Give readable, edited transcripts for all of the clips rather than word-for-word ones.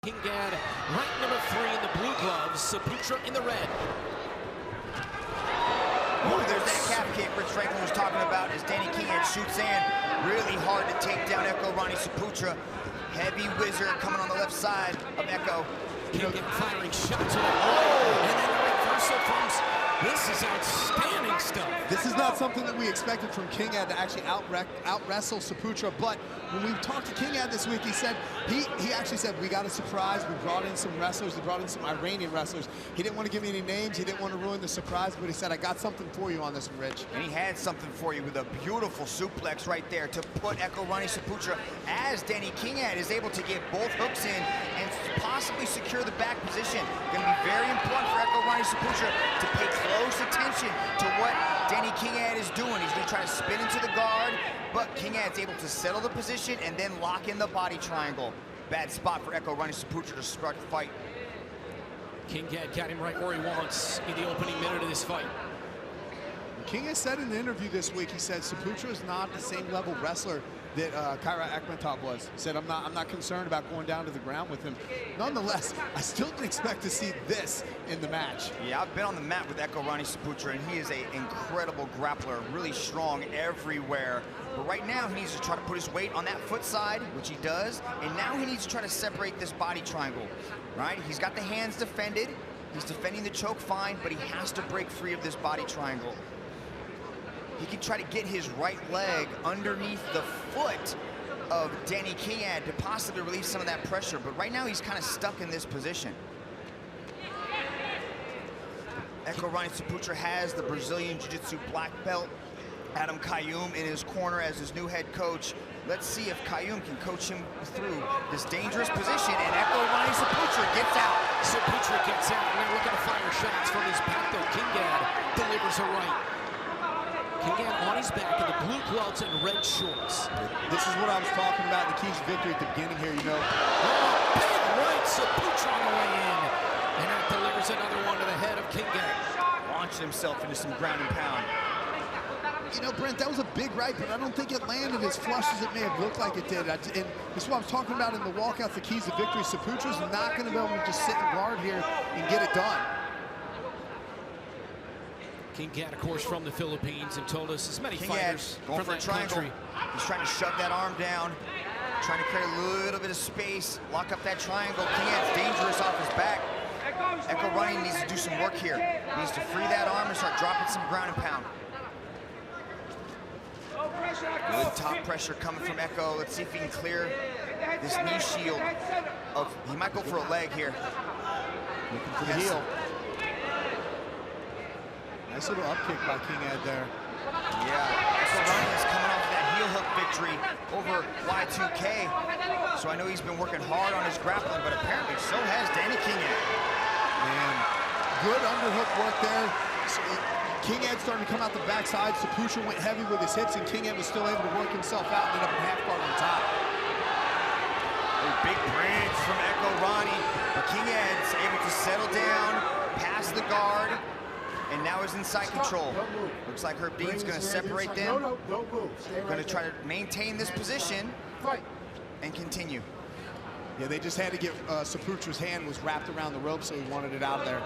Kingad, rank number 3 in the blue gloves, Saputra in the red. Oh, there's that calf kick Rich Franklin was talking about as Danny Kingad shoots in. Really hard to take down Echo Roni Saputra. Heavy whizzer coming on the left side of Echo. Kingad firing shots with that right, and then the reversal from... This is outstanding stuff. This is not something that we expected from Kingad to actually out-wrestle Saputra, but when we talked to Kingad this week, he said, he actually said, we got a surprise, we brought in some wrestlers, we brought in some Iranian wrestlers. He didn't want to give me any names, he didn't want to ruin the surprise, but he said, I got something for you on this one, Rich. And he had something for you with a beautiful suplex right there to put Echo Roni Saputra, as Danny Kingad is able to get both hooks in and possibly secure the back position. Going to be very important for Echo Roni Saputra to pay close attention to what Danny Kingad is doing. He's going to try to spin into the guard, but Kingad's able to settle the position and then lock in the body triangle. Bad spot for Echo Roni Saputra to start the fight. Kingad got him right where he wants in the opening minute of this fight. Kingad said in the interview this week, he said Saputra is not the same level wrestler that Kyra Akhmetov was. He said, I'm not concerned about going down to the ground with him. Nonetheless, I still can expect to see this in the match. Yeah, I've been on the mat with Echo Roni Saputra, and he is an incredible grappler, really strong everywhere. But right now, he needs to try to put his weight on that foot side, which he does, and now he needs to try to separate this body triangle, right? He's got the hands defended. He's defending the choke fine, but he has to break free of this body triangle. He can try to get his right leg underneath the foot of Danny Kingad to possibly relieve some of that pressure, but right now he's kind of stuck in this position. Echo Roni Saputra has the Brazilian Jiu-Jitsu black belt, Adam Qayyum, in his corner as his new head coach. Let's see if Qayyum can coach him through this dangerous position, and Echo Roni Saputra gets out. Saputra gets out, and they're looking to fire shots from his back, though. Kingad delivers a right. Kingad on his back in the blue gloves and red shorts. This is what I was talking about, the keys to victory at the beginning here, you know. Oh, big right, Saputra on the way in. And that delivers another one to the head of Kingad. Launched himself into some ground and pound. You know, Brent, that was a big right, but I don't think it landed as flush as it may have looked like it did. And this is what I was talking about in the walkout, the keys to victory. Saputra's not going to be able to just sit and guard here and get it done. Kingad, of course, from the Philippines, and told us as many fighters going from for a that triangle. country. He's trying to shove that arm down, trying to create a little bit of space, lock up that triangle. Kingad's dangerous off his back. Echo Roni needs to do some work here. He needs to free that arm and start dropping some ground and pound. Good top pressure coming from Echo. Let's see if he can clear this knee shield. He might go for a leg here. Looking for the heel. Nice little up kick by Kingad there. Yeah, Echo Roni is coming off that heel hook victory over Y2K. So I know he's been working hard on his grappling, but apparently so has Danny Kingad. Man, good underhook work there. So Kingad starting to come out the backside. Saputra went heavy with his hits, and Kingad was still able to work himself out and ended up in half guard on top. A big bridge from Echo Roni, but Kingad's able to settle down, pass the guard, and now is inside control. Looks like Herb Dean's going to separate them. Going to try to maintain this position and continue. Yeah, they just had to get Saputra's hand was wrapped around the rope, so he wanted it out of there.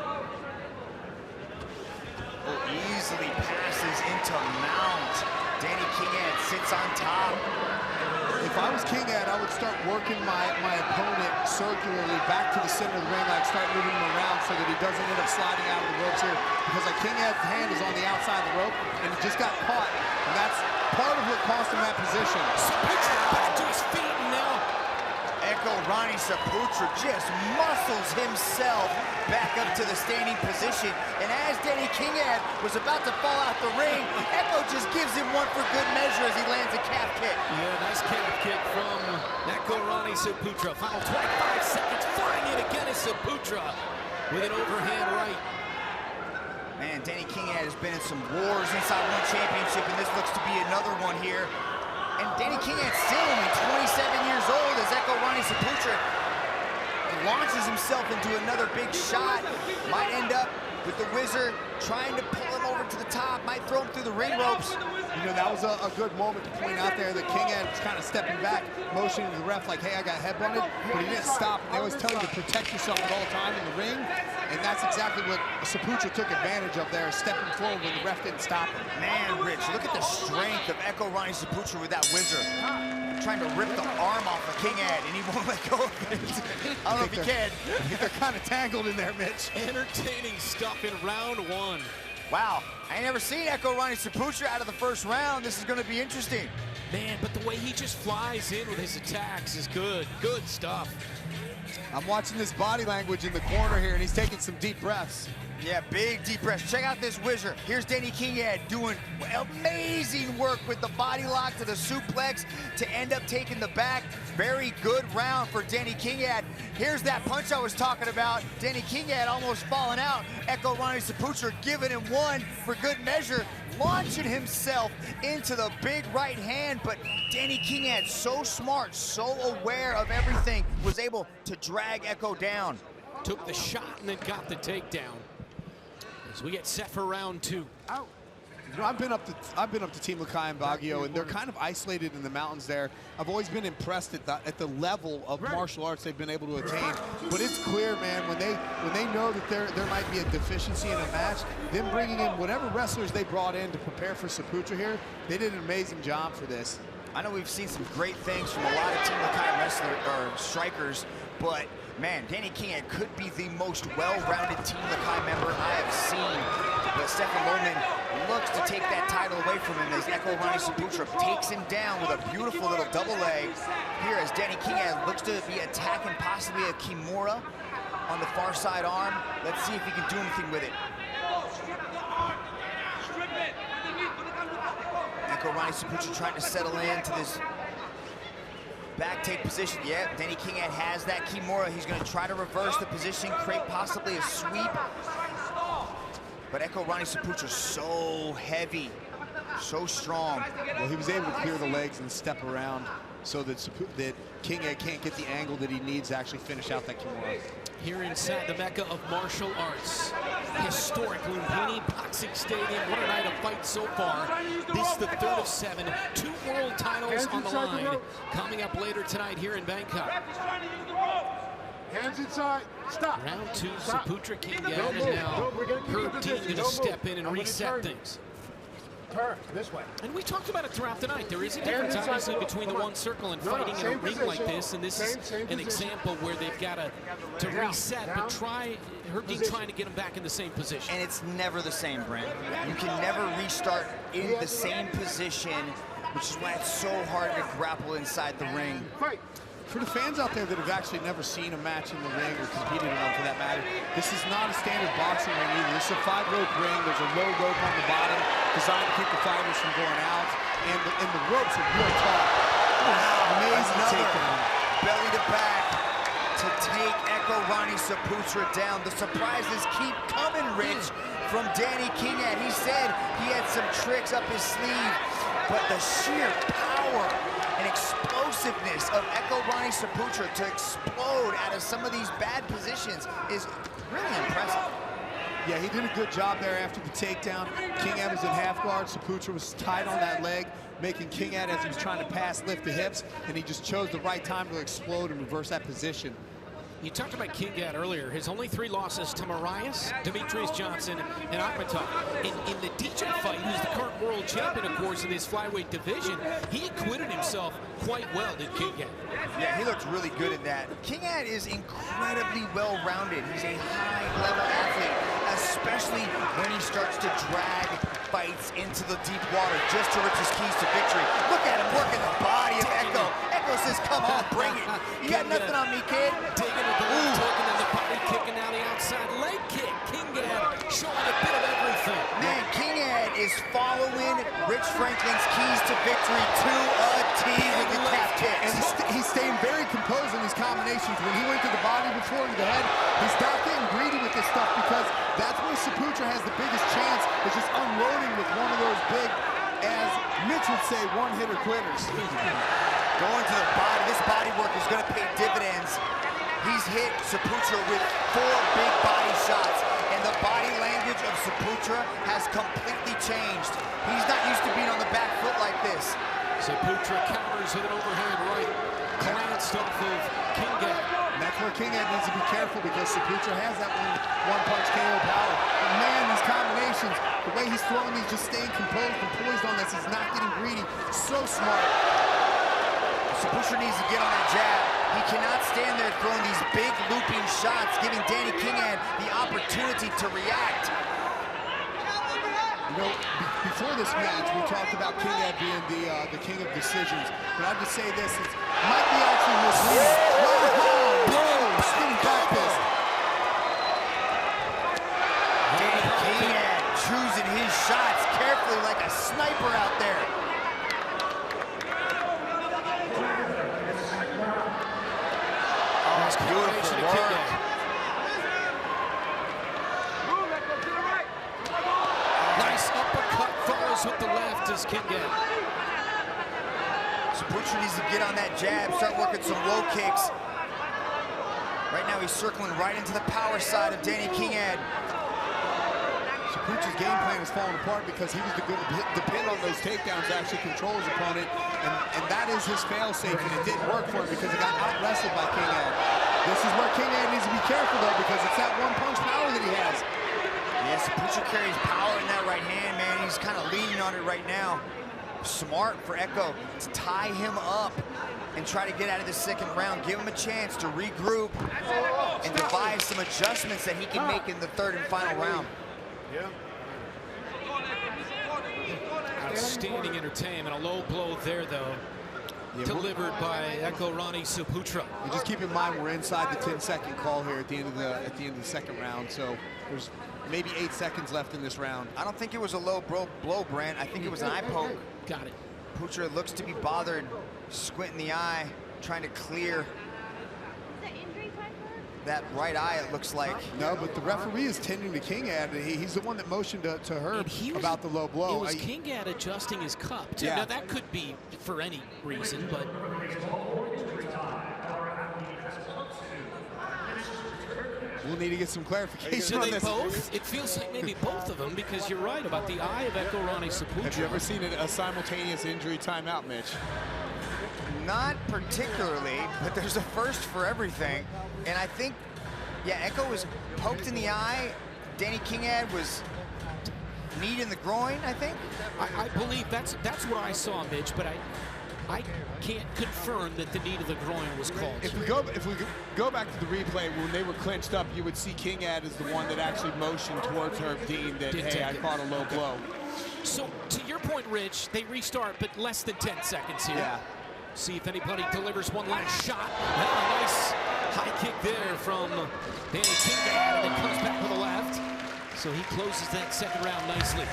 Oh, easily passes into mount. Danny Kingad sits on top. If I was Kingad, I would start working my opponent circularly back to the center of the ring, like start moving him around so that he doesn't end up sliding out of the ropes here. Because like Kingad's hand is on the outside of the rope, and he just got caught, and that's part of what cost him that position. Saputra back to his feet, and now Echo Roni Saputra just muscles himself back up to the standing position. And as Danny Kingad was about to fall out the ring, Echo just gives him one for good measure as he lands a calf kick. Yeah, nice calf kick from Echo Roni Saputra. Final 25 seconds, flying it again is Saputra with an overhand right. Man, Danny Kingad has been in some wars inside One Championship, and this looks to be another one here. And Danny Kingad's still only 27 years old as Echo Roni Saputra launches himself into another big shot. Might end up with the Wizard trying to pull him over to the top, might throw him through the ring ropes. You know, that was a good moment to point out there that Kingad was kind of stepping back, motioning to the ref like, hey, I got headbutted, but he didn't stop. And they always tell you to protect yourself at all time in the ring, and that's exactly what Saputra took advantage of there, stepping forward when the ref didn't stop him. Man, Rich, look at the strength of Echo Roni Saputra with that Wizard. Trying to rip the arm off of Kingad, and he won't let go of it. I don't know if he can. They're kind of tangled in there, Mitch. Entertaining stuff in round one. Wow, I ain't never seen Echo Roni Saputra out of the first round. This is going to be interesting. Man, but the way he just flies in with his attacks is good. Good stuff. I'm watching this body language in the corner here, and he's taking some deep breaths. Yeah, big deep breaths. Check out this Wizard. Here's Danny Kingad doing amazing work with the body lock to the suplex to end up taking the back. Very good round for Danny Kingad. Here's that punch I was talking about. Danny Kingad almost falling out. Echo Roni Saputra giving him one for good measure, launching himself into the big right hand, but Danny Kingad, so smart, so aware of everything, was able to drag Echo down. Took the shot and then got the takedown. As we get set for round two. Out. You know, I've been up to Team Lakai and Baguio, and they're kind of isolated in the mountains there. I've always been impressed at the level of martial arts they've been able to attain. But it's clear, man, when they know that there might be a deficiency in a match, them bringing in whatever wrestlers they brought in to prepare for Saputra here, they did an amazing job for this. I know we've seen some great things from a lot of Team Lakai wrestlers or strikers, but man, Danny Kingad could be the most well-rounded Team Lakai member I have seen. But Stefan Lohman looks to take that title away from him as Echo Roni Saputra takes him down with a beautiful little double leg. Here as Danny Kingad looks to be attacking possibly a Kimura on the far side arm. Let's see if he can do anything with it. Echo Roni Saputra trying to settle into this back take position. Yeah, Danny Kingad has that Kimura. He's going to try to reverse the position, create possibly a sweep. But Echo Roni Saputra so heavy, so strong. Well, he was able to clear the legs and step around so that Kingad can't get the angle that he needs to actually finish out that Kimura. Here inside the Mecca of martial arts. Historic Lumpini Boxing Stadium. What a night of fights so far. This is the third of 7. 2 world titles on the line. Coming up later tonight here in Bangkok. Hands inside. Stop. Round 2, Stop. Saputra Kingad, and now her team going to step in and reset things. Turn this way. And we talked about it throughout the night. There is a difference, obviously, between the one circle and fighting in a ring like this. And this is an example where they've got to reset, but her team trying to get them back in the same position. And it's never the same, Brent. You can never restart in the same position, which is why it's so hard to grapple inside the ring. Fight. For the fans out there that have actually never seen a match in the ring or competed in one for that matter, this is not a standard boxing ring either. This is a 5-rope ring. There's a low rope on the bottom designed to keep the fighters from going out, and the ropes are real tall. Wow, amazing takedown. Belly to back to take Echo Roni Saputra down. The surprises keep coming, Rich, from Danny Kingad. He said he had some tricks up his sleeve, but the sheer power and explosiveness of Echo Roni Saputra to explode out of some of these bad positions is really impressive. Yeah, he did a good job there after the takedown. Kingad was in half guard. Saputra was tight on that leg, making Kingad, as he was trying to pass, lift the hips, and he just chose the right time to explode and reverse that position. You talked about Kingad earlier. His only 3 losses to Marias, Demetrius Johnson, and Akhmatov. In the DJ fight, who's the current world champion, of course, in this flyweight division, he acquitted himself quite well, did Kingad. Yeah, he looked really good at that. Kingad is incredibly well-rounded. He's a high-level athlete, especially when he starts to drag fights into the deep water just to reach his keys to victory. Look at him working the body of Echo. Echo says, come on, bring it. You got nothing on me, kid. Taking the left hook and then the body kicking down the outside leg kick. Kingad showing a bit of everything. Man, Kingad is following Rich Franklin's keys to victory to a T with the calf kick. And he's staying very composed in these combinations. When he went to the body before and the head, he's not getting greedy with this stuff, because that's where Saputra has the biggest chance, is just unloading with one of those big, as Mitch would say, one-hitter quitters. Going to the body, this body work is going to pay dividends. He's hit Saputra with 4 big body shots, and the body language of Saputra has completely changed. He's not used to being on the back foot like this. Saputra counters with an overhand right, glanced off of Kingad. And that's where Kingad needs to be careful, because Saputra has that one-punch KO power. But man, these combinations, the way he's throwing these, just staying composed and poised on this, he's not getting greedy. So smart. Saputra needs to get on that jab. He cannot stand there throwing these big looping shots, giving Danny Kingad the opportunity to react. You know, before this match, we talked about Kingad being the king of decisions. But I'll just say this, it might be actually misleading. Whoa, spinning back fist. Danny Kingad choosing his shots carefully like a sniper out there. Oh, beautiful work. Nice uppercut, follows with the left as Kingad. Saputra needs to get on that jab, start working some low kicks. Right now he's circling right into the power side of Danny Kingad. Saputra's game plan is falling apart because he was the good depend on those takedowns to actually control his opponent, and that is his fail-safe, and it didn't work for him because he got out-wrestled by Kingad. This is where Kingad needs to be careful, though, because it's that one-punch power that he has. Yeah, Saputra carries power in that right hand, man. He's kind of leaning on it right now. Smart for Echo to tie him up and try to get out of the second round. Give him a chance to regroup and devise some adjustments that he can make in the third and final round. Yeah. Outstanding entertainment. A low blow there, though. Yeah, Delivered by Echo Roni Saputra. And just keep in mind we're inside the 10-second call here at the end of the second round, so there's maybe 8 seconds left in this round. I don't think it was a low blow, Brent. I think it was an eye poke. Got it. Saputra looks to be bothered, squinting the eye, trying to clear that right eye, it looks like. No, but the referee is tending to Kingad. He's the one that motioned to Herb about the low blow. It was Kingad adjusting his cup, too. Yeah. Now, that could be for any reason, but... We'll need to get some clarification Do on they this. both? It feels like maybe both of them, because you're right about the eye of Echo Roni Saputra. Have you ever seen a simultaneous injury timeout, Mitch? Not particularly, but there's a first for everything. And I think, yeah, Echo was poked in the eye. Danny Kingad was kneed in the groin, I think. I believe that's what I saw, Mitch, but I can't confirm that the knee to the groin was called. If we go back to the replay, when they were clinched up, you would see Kingad as the one that actually motioned towards Herb Dean that, hey, I caught a low blow. So, to your point, Rich, they restart, but less than 10 seconds here. Yeah. See if anybody delivers one last shot. A nice high kick there from Danny Kingad, and it comes back with a left. So he closes that second round nicely.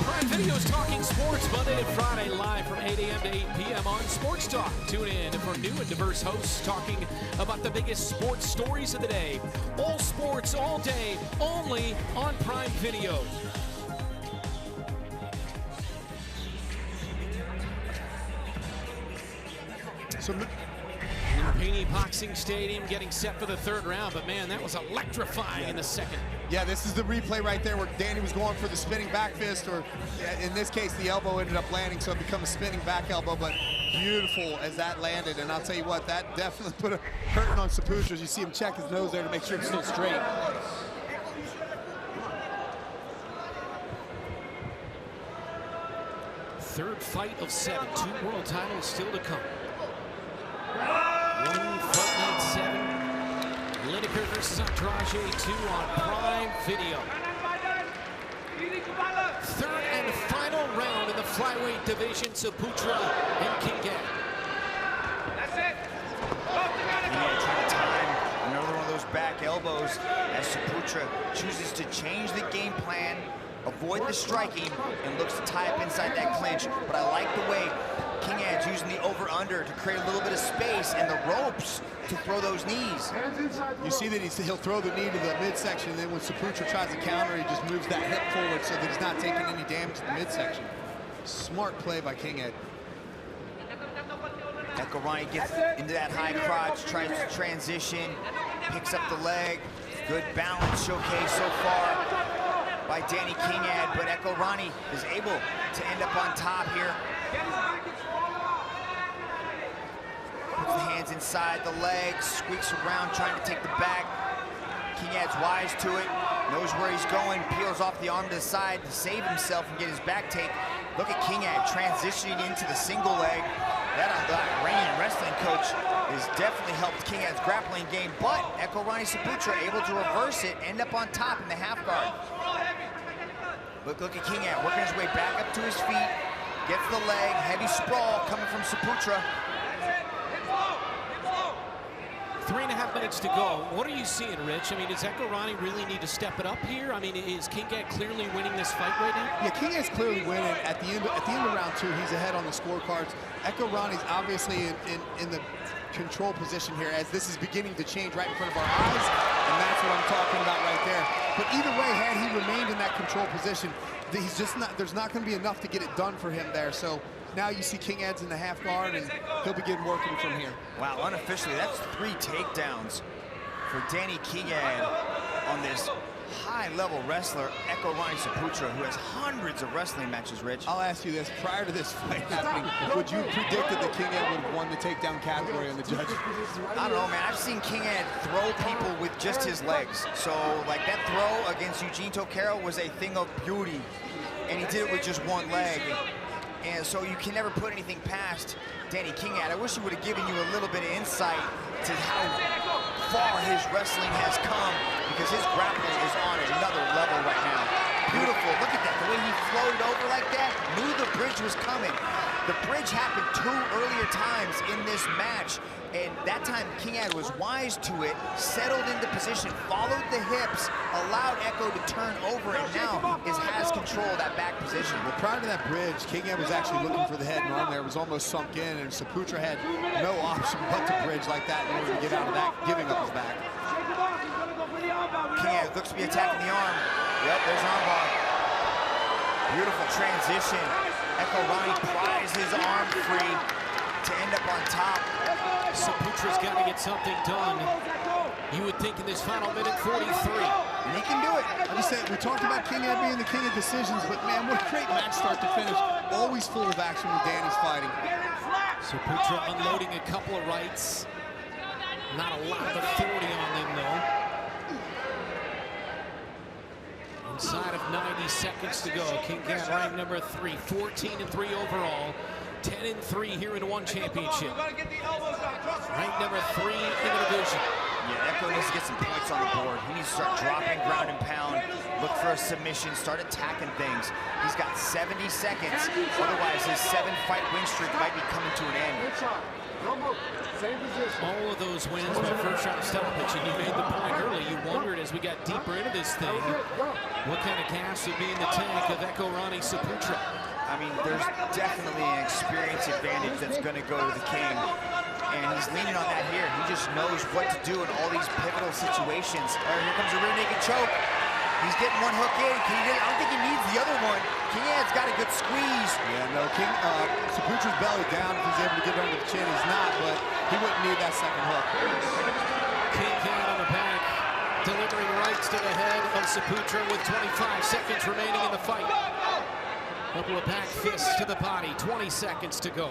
Prime Video's Talking Sports, Monday to Friday, live from 8 a.m. to 8 p.m. on Sports Talk. Tune in for new and diverse hosts talking about the biggest sports stories of the day. All sports, all day, only on Prime Video. So, Penny Boxing Stadium getting set for the third round, but man, that was electrifying in the second. yeah, this is the replay right there where Danny was going for the spinning back fist, or in this case, the elbow ended up landing, so it became a spinning back elbow, but beautiful as that landed. And I'll tell you what, that definitely put a hurting on Saputra as you see him check his nose there to make sure it's still straight. Third fight of 7, 2 world titles still to come. One Fight Night 7, Lineker versus Andrade 2 on Prime Video. Third and final round in the flyweight division, Saputra and Kingad. Kingad trying to time another one of those back elbows as Saputra chooses to change the game plan, avoid the striking, and looks to tie up inside that clinch. But I like the way Kingad's using the over-under to create a little bit of space and the ropes to throw those knees. You see that he'll throw the knee to the midsection, and then when Saputra tries to counter, he just moves that hip forward so that he's not taking any damage to the midsection. Smart play by Kingad. Echo Roni gets into that high crotch, tries to transition, picks up the leg. Good balance showcase so far by Danny Kingad, but Echo Roni is able to end up on top here. Puts the hands inside the legs, squeaks around, trying to take the back. Kingad's wise to it, knows where he's going, peels off the arm to the side to save himself and get his back take. Look at Kingad transitioning into the single leg. That Iranian wrestling coach has definitely helped Kingad's grappling game, but Echo Roni Saputra able to reverse it, end up on top in the half guard. Look at Kingad working his way back up to his feet, gets the leg, heavy sprawl coming from Saputra. 3.5 minutes to go. What are you seeing, Rich? I mean, does Echo Roni really need to step it up here? I mean, is Kingad clearly winning this fight right now? Yeah, Kingad's clearly winning. At the end of round 2, he's ahead on the scorecards. Echo Roni's obviously in the control position here as this is beginning to change right in front of our eyes, and that's what I'm talking about right there. But either way, had he remained in that control position, he's just not. There's not going to be enough to get it done for him there. So now you see Kingad's in the half guard, and he'll begin working from here. Wow, unofficially, that's 3 takedowns for Danny Kingad on this high-level wrestler, Echo Roni Saputra, who has hundreds of wrestling matches, Rich. I'll ask you this, prior to this fight happening, would you have predicted that Kingad would have won the takedown category on the judges? I don't know, man. I've seen Kingad throw people with just his legs. So, like, that throw against Eugene Toquero was a thing of beauty, and he did it with just one leg. And so you can never put anything past Danny Kingad. I wish he would have given you a little bit of insight to how far his wrestling has come, because his grappling is on another level right now. Beautiful, look at that, the way he floated over like that, knew the bridge was coming. The bridge happened 2 earlier times in this match, and that time Kingad was wise to it, settled into position, followed the hips, allowed Echo to turn over, and now has control of that back position. Well, prior to that bridge, Kingad was actually looking for the head and arm there. It was almost sunk in, and Saputra had no option but to bridge like that in order to get out of that, giving up his back. Kingad looks to be attacking the arm. Yep, there's an arm bar. Beautiful transition. Echo Roni pries his arm free to end up on top. Saputra's got to get something done. You would think in this final minute 43. And he can do it. I'm just saying, we talked about Kingad being the king of decisions, but man, what a great match start to finish. Always full of action when Danny's fighting. Saputra unloading a couple of rights. Not a lot of authority on them, though. Inside of 90 seconds to go. Kingad ranked number 3, 14-3 overall. 10-3 here in one championship. Ranked number 3 in the division. Yeah, Echo needs to get some points on the board. He needs to start dropping ground and pound, look for a submission, start attacking things. He's got 70 seconds. Otherwise, his 7-fight win streak might be coming to an end. All of those wins by first round stoppage, and you made the point early. You wondered as we got deeper into this thing, what kind of gas would be in the tank of Echo Roni Saputra. I mean, there's definitely an experience advantage that's going to go to the king. And he's leaning on that here. He just knows what to do in all these pivotal situations. Here comes a rear naked choke. He's getting one hook in. Can he get it? I don't think he needs the other one. Kingad's got a good squeeze. Yeah, no, Saputra's belly down. If he's able to get under the chin, he's not, but he wouldn't need that second hook. Kingad on the back, delivering rights to the head of Saputra with 25 seconds remaining in the fight. Couple of back fists to the body, 20 seconds to go.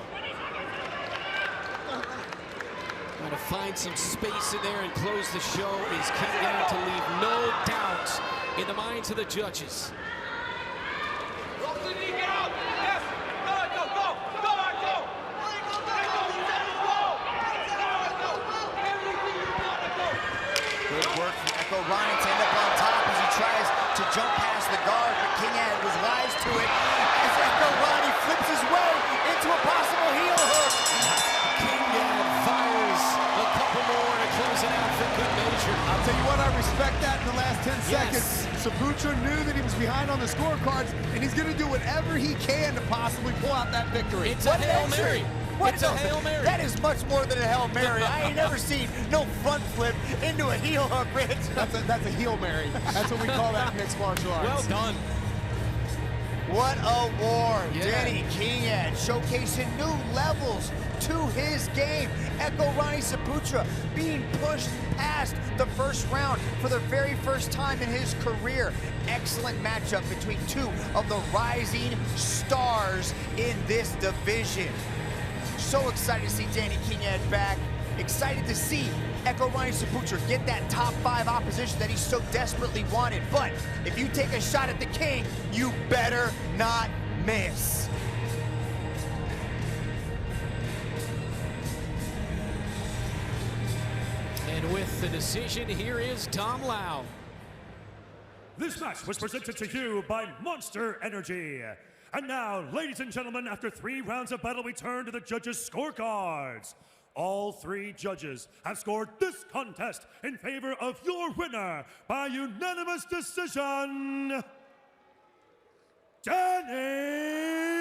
Trying to find some space in there and close the show is Kingad to leave no doubt in the minds of the judges. Good work from Echo Roni to end up on top as he tries to jump past the guard, but Kingad was wise to it as Echo Roni flips his way into a possible heel hook. Kingad fires a couple more to close it out for good measure. I'll tell you what, I respect that in the last 10 Yes. seconds. Saputra knew that he was behind on the scorecards, and he's going to do whatever he can to possibly pull out that victory. It's a Hail Mary. It's a Hail Mary. That is much more than a Hail Mary. I ain't never seen no front flip into a heel hook, Rich. That's a Hail Mary. That's what we call that in mixed martial arts. Well done. What a war. Yeah. Danny Kingad showcasing new levels to his game. Echo Roni Saputra being pushed past the first round for the very first time in his career. Excellent matchup between two of the rising stars in this division. So excited to see Danny Kingad back. Excited to see Echo Roni Saputra get that top 5 opposition that he so desperately wanted. But if you take a shot at the king, you better not miss. And with the decision, here is Tom Lau. This match was presented to you by Monster Energy. And now, ladies and gentlemen, after 3 rounds of battle, we turn to the judges' scorecards. All 3 judges have scored this contest in favor of your winner by unanimous decision, Danny